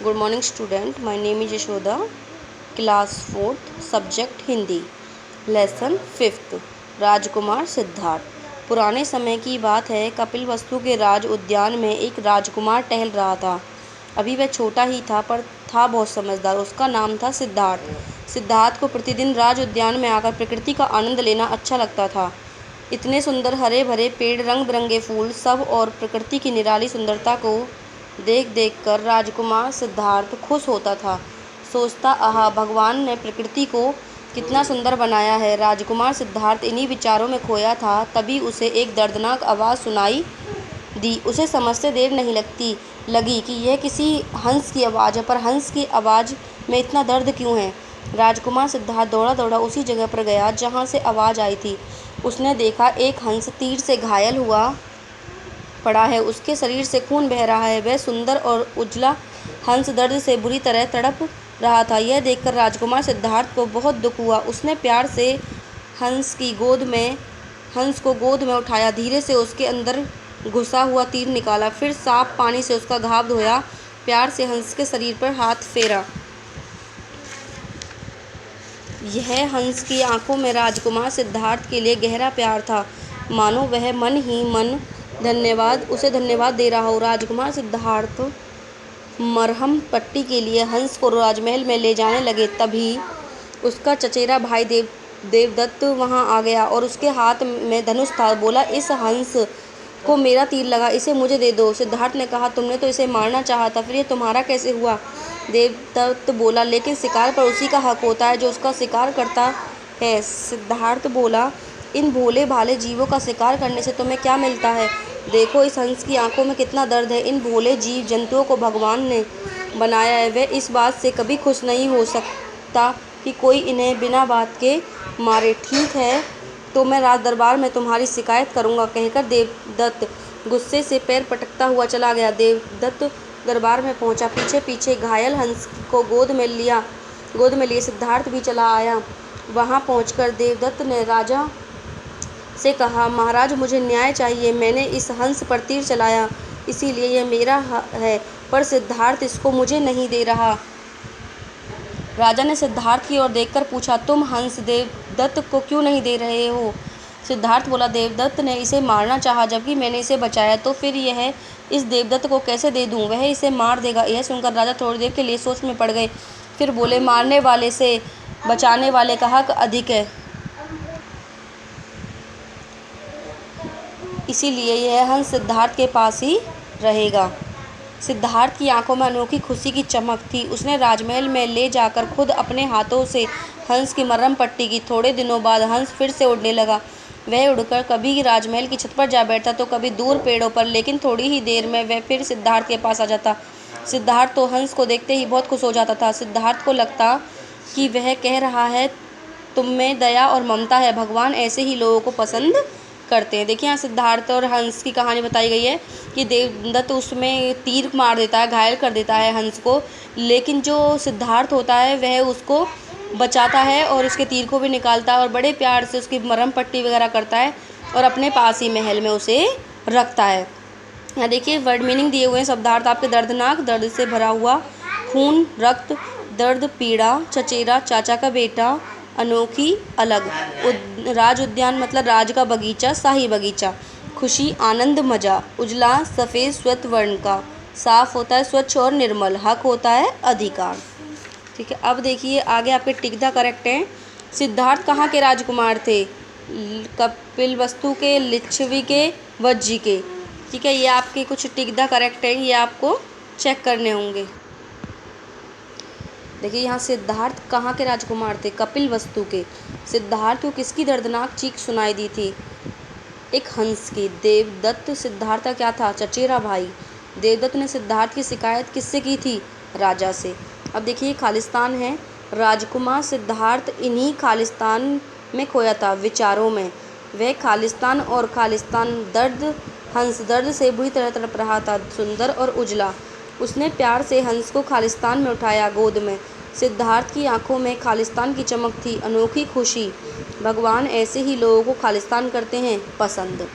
Good morning student, my name is Yashoda, class 4th, subject Hindi, lesson 5th, राजकुमार सिद्धार्थ। पुराने समय की बात है, कपिलवस्तु के राज उद्यान में एक राजकुमार टहल रहा था। अभी वह छोटा ही था पर था बहुत समझदार। उसका नाम था सिद्धार्थ। सिद्धार्थ को प्रतिदिन राज उद्यान में आकर प्रकृति का आनंद लेना अच्छा लगता था। इतने सुंदर हरे भरे पेड़, रंग बिरंगे फूल सब और प्रकृति की निराली सुंदरता को देख देख कर राजकुमार सिद्धार्थ खुश होता था। सोचता, आहा, भगवान ने प्रकृति को कितना सुंदर बनाया है। राजकुमार सिद्धार्थ इन्हीं विचारों में खोया था, तभी उसे एक दर्दनाक आवाज़ सुनाई दी। उसे समझते देर नहीं लगी कि यह किसी हंस की आवाज़ है, पर हंस की आवाज़ में इतना दर्द क्यों है। राजकुमार सिद्धार्थ दौड़ा दौड़ा उसी जगह पर गया जहाँ से आवाज़ आई थी। उसने देखा एक हंस तीर से घायल हुआ पड़ा है, उसके शरीर से खून बह रहा है। वह सुंदर और उजला हंस दर्द से बुरी तरह तड़प रहा था। यह देखकर राजकुमार सिद्धार्थ को बहुत दुख हुआ। उसने प्यार से हंस को गोद में उठाया, धीरे से उसके अंदर घुसा हुआ तीर निकाला, फिर साफ पानी से उसका घाव धोया, प्यार से हंस के शरीर पर हाथ फेरा। यह हंस की आंखों में राजकुमार सिद्धार्थ के लिए गहरा प्यार था, मानो वह मन ही मन उसे धन्यवाद दे रहा हो। राजकुमार सिद्धार्थ मरहम पट्टी के लिए हंस को राजमहल में ले जाने लगे, तभी उसका चचेरा भाई देवदत्त वहां आ गया और उसके हाथ में धनुष था। बोला, इस हंस को मेरा तीर लगा, इसे मुझे दे दो। सिद्धार्थ ने कहा, तुमने तो इसे मारना चाहा था, फिर ये तुम्हारा कैसे हुआ। देवदत्त बोला, लेकिन शिकार पर उसी का हक होता है जो उसका शिकार करता है। सिद्धार्थ बोला, इन भोले भाले जीवों का शिकार करने से तुम्हें क्या मिलता है। देखो, इस हंस की आंखों में कितना दर्द है। इन भोले जीव जंतुओं को भगवान ने बनाया है, वह इस बात से कभी खुश नहीं हो सकता कि कोई इन्हें बिना बात के मारे। ठीक है, तो मैं राज दरबार में तुम्हारी शिकायत करूंगा, कहकर देवदत्त गुस्से से पैर पटकता हुआ चला गया। देवदत्त दरबार में पहुंचा, पीछे पीछे घायल हंस को गोद में लिए सिद्धार्थ भी चला आया। वहां पहुंचकर देवदत्त ने राजा से कहा, महाराज, मुझे न्याय चाहिए। मैंने इस हंस पर तीर चलाया, इसीलिए यह मेरा है, पर सिद्धार्थ इसको मुझे नहीं दे रहा। राजा ने सिद्धार्थ की ओर देखकर पूछा, तुम हंस देवदत्त को क्यों नहीं दे रहे हो। सिद्धार्थ बोला, देवदत्त ने इसे मारना चाहा, जबकि मैंने इसे बचाया, तो फिर यह इस देवदत्त को कैसे दे दूं। वह इसे मार देगा। यह सुनकर राजा थोड़ी देर के लिए सोच में पड़ गए, फिर बोले, मारने वाले से बचाने वाले का हक अधिक है, इसीलिए यह हंस सिद्धार्थ के पास ही रहेगा। सिद्धार्थ की आंखों में अनोखी खुशी की चमक थी। उसने राजमहल में ले जाकर खुद अपने हाथों से हंस की मरहम पट्टी की। थोड़े दिनों बाद हंस फिर से उड़ने लगा। वह उड़कर कभी राजमहल की छत पर जा बैठता तो कभी दूर पेड़ों पर, लेकिन थोड़ी ही देर में वह फिर सिद्धार्थ के पास आ जाता। सिद्धार्थ तो हंस को देखते ही बहुत खुश हो जाता था। सिद्धार्थ को लगता कि वह कह रहा है, तुम में दया और ममता है, भगवान ऐसे ही लोगों को पसंद करते हैं। देखिए, यहाँ सिद्धार्थ और हंस की कहानी बताई गई है कि देवदत्त उसमें तीर मार देता है, घायल कर देता है हंस को, लेकिन जो सिद्धार्थ होता है वह उसको बचाता है और उसके तीर को भी निकालता है और बड़े प्यार से उसकी मरहम पट्टी वगैरह करता है और अपने पास ही महल में उसे रखता है। यहाँ देखिए, वर्ड मीनिंग दिए हुए हैं। शब्दार्थ आपके दर्दनाक, दर्द से भरा हुआ, खून, रक्त, दर्द, पीड़ा, चचेरा, चाचा का बेटा, अनोखी, अलग। राज उद्यान मतलब राज का बगीचा, शाही बगीचा। खुशी, आनंद, मजा। उजला, सफ़ेद, श्वेत वर्ण का। साफ होता है, स्वच्छ और निर्मल। हक होता है, अधिकार। ठीक है, अब देखिए आगे आपके टिक द करेक्ट हैं। सिद्धार्थ कहाँ के राजकुमार थे। कपिलवस्तु के, लिच्छवी के, वज्जी के। ठीक है, ये आपके कुछ टिक द करेक्ट हैं, ये आपको चेक करने होंगे। देखिए, यहाँ सिद्धार्थ कहाँ के राजकुमार थे, कपिलवस्तु के। सिद्धार्थ को किसकी दर्दनाक चीख सुनाई दी थी, एक हंस की। देवदत्त सिद्धार्थ का क्या था, चचेरा भाई। देवदत्त ने सिद्धार्थ की शिकायत किससे की थी, राजा से। अब देखिए, खालिस्तान है। राजकुमार सिद्धार्थ इन्हीं खालिस्तान में खोया था, विचारों में। वह खालिस्तान और खालिस्तान हंस दर्द से बुरी तरह तड़प रहा था, सुंदर और उजला। उसने प्यार से हंस को खालिस्तान में उठाया, गोद में। सिद्धार्थ की आंखों में खालिस्तान की चमक थी, अनोखी खुशी। भगवान ऐसे ही लोगों को खालिस्तान करते हैं पसंद।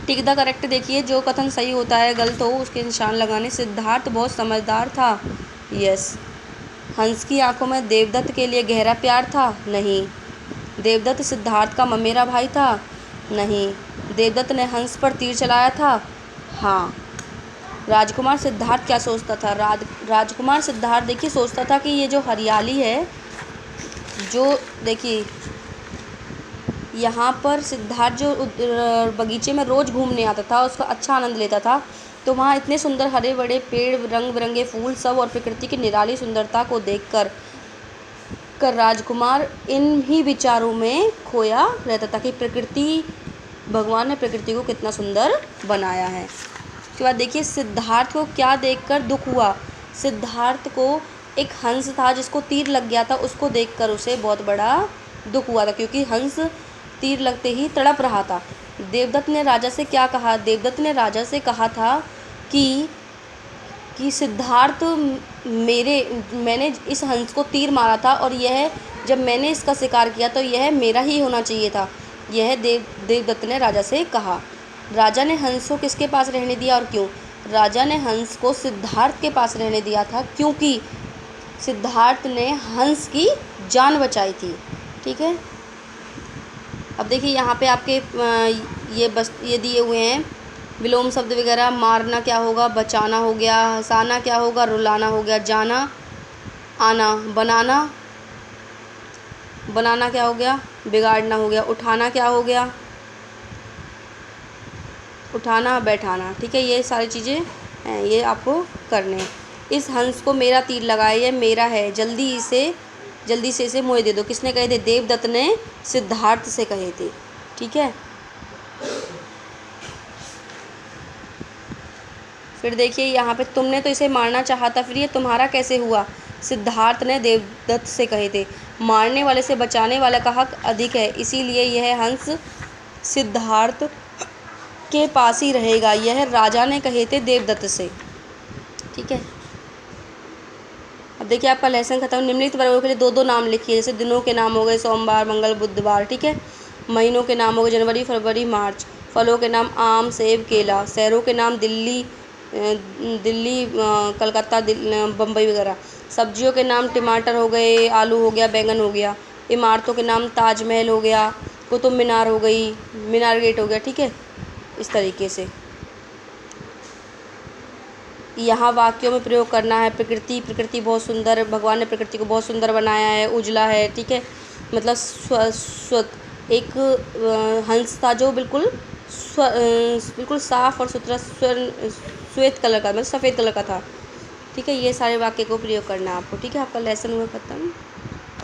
टिक द करेक्ट देखिए, जो कथन सही होता है गलत हो उसके निशान लगाने। सिद्धार्थ बहुत समझदार था। यस। हंस की आंखों में देवदत्त के लिए गहरा प्यार था। नहीं। देवदत्त सिद्धार्थ का ममेरा भाई था। नहीं। देवदत्त ने हंस पर तीर चलाया था। हाँ। राजकुमार सिद्धार्थ क्या सोचता था? राजकुमार सिद्धार्थ देखिए सोचता था कि ये जो हरियाली है, जो देखिए यहाँ पर सिद्धार्थ जो बगीचे में रोज़ घूमने आता था, उसका अच्छा आनंद लेता था, तो वहाँ इतने सुंदर हरे बड़े पेड़, रंग बिरंगे फूल सब और प्रकृति की निराली सुंदरता को देखकर राजकुमार इन ही विचारों में खोया रहता था कि प्रकृति, भगवान ने प्रकृति को कितना सुंदर बनाया है। उसके बाद देखिए सिद्धार्थ को क्या देखकर दुख हुआ। सिद्धार्थ को एक हंस था जिसको तीर लग गया था, उसको देखकर उसे बहुत बड़ा दुख हुआ था, क्योंकि हंस तीर लगते ही तड़प रहा था। देवदत्त ने राजा से क्या कहा? देवदत्त ने राजा से कहा था कि सिद्धार्थ, मैंने इस हंस को तीर मारा था और यह, जब मैंने इसका शिकार किया तो यह मेरा ही होना चाहिए था। यह देवदत्त ने राजा से कहा। राजा ने हंस को किसके पास रहने दिया और क्यों? राजा ने हंस को सिद्धार्थ के पास रहने दिया था, क्योंकि सिद्धार्थ ने हंस की जान बचाई थी। ठीक है। अब देखिए यहाँ पे आपके ये दिए हुए हैं विलोम शब्द वगैरह। मारना क्या होगा? बचाना हो गया। हंसाना क्या होगा? रुलाना हो गया। जाना, आना। बनाना क्या हो गया? बिगाड़ना हो गया। उठाना क्या हो गया? उठाना, बैठाना। ठीक है, ये सारी चीज़ें हैं, ये आपको करने हैं। इस हंस को मेरा तीर लगा, ये मेरा है, जल्दी से इसे मुझे दे दो। किसने कहे थे? देवदत्त ने सिद्धार्थ से कहे थे। ठीक है। फिर देखिए यहाँ पे, तुमने तो इसे मारना चाहा था, फिर ये तुम्हारा कैसे हुआ? सिद्धार्थ ने देवदत्त से कहे थे। मारने वाले से बचाने वाले का हक अधिक है, इसीलिए यह हंस सिद्धार्थ के पास ही रहेगा। यह राजा ने कहे थे देवदत्त से। ठीक है। अब देखिए आपका लेसन खत्म। निम्नलिखित वर्गों के लिए दो दो नाम लिखिए। जैसे दिनों के नाम हो गए सोमवार, मंगल, बुधवार। ठीक है। महीनों के नाम हो गए जनवरी, फरवरी, मार्च। फलों के नाम आम, सेब, केला। शहरों के नाम दिल्ली, कलकत्ता, बम्बई वगैरह। सब्जियों के नाम टमाटर हो गए, आलू हो गया, बैंगन हो गया। इमारतों के नाम ताजमहल हो गया, कुतुब मीनार हो गई, मीनार गेट हो गया। ठीक है, इस तरीके से यहाँ वाक्यों में प्रयोग करना है। प्रकृति बहुत सुंदर, भगवान ने प्रकृति को बहुत सुंदर बनाया है, उजला है। ठीक है, मतलब एक हंस था जो बिल्कुल साफ और सुथरा श्वेत कलर का, मतलब सफ़ेद कलर का था। ठीक है, ये सारे वाक्य को प्रयोग करना है आपको। ठीक है, आपका लेसन हुआ खत्म।